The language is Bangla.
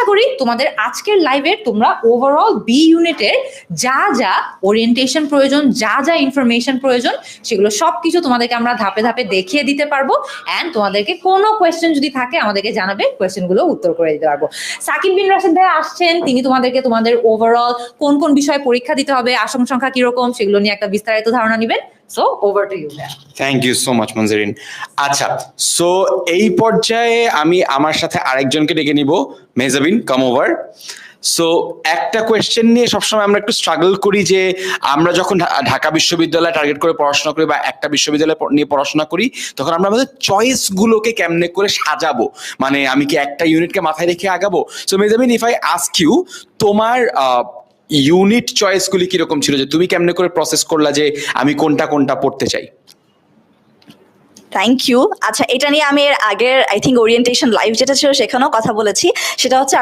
করি তোমাদের আজকের লাইভে তোমরা ওভারঅল বি ইউনিটের যা যা ওরিয়েন্টেশন প্রয়োজন, যা যা ইনফরমেশন প্রয়োজন, সেগুলো সবকিছু তোমাদেরকে আমরা ধাপে ধাপে দেখিয়ে দিতে পারবো। অ্যান্ড তোমাদেরকে কোনো কোয়েশ্চেন যদি থাকে আমাদেরকে জানাবে, কোয়েশ্চেনগুলো উত্তর করে দিতে পারবো। সাকিব বিন রাশিদ ভাই আসছেন, তিনি তোমাদেরকে তোমাদের ওভারঅল কোন কোন বিষয়ে পরীক্ষা দিতে হবে, আসন সংখ্যা কিরকম, সেগুলো নিয়ে একটা বিস্তারিত ধারণা নেবেন। So over to you. Thank you so much Monjerin. আচ্ছা, সো এই পর্যায়ে আমি আমার সাথে আরেকজনকে ডেকে নিব। Mehjabin, come over. সো একটা কোয়েশ্চেন নিয়ে সবসময় আমরা একটু স্ট্রাগল করি যে আমরা যখন ঢাকা বিশ্ববিদ্যালয় টার্গেট করে পড়াশোনা করি বা একটা বিশ্ববিদ্যালয় নিয়ে পড়াশোনা করি, তখন আমরা আমাদের চয়েস গুলোকে কেমনে করে সাজাবো, মানে আমি কি একটা ইউনিটকে মাথায় রেখে আগাবো? So Mehjabin, if I ask you, তোমার ইউনিট চয়েস গুলি কিরকম ছিল, যে তুমি কেমনে করে প্রসেস করলা যে আমি কোনটা কোনটা পড়তে চাই? Thank you. আচ্ছা, এটা নিয়ে আমি এর আগের আই থিঙ্ক ওরিয়েন্টেশন লাইভ যেটা ছিল সেখানেও কথা বলেছি। সেটা হচ্ছে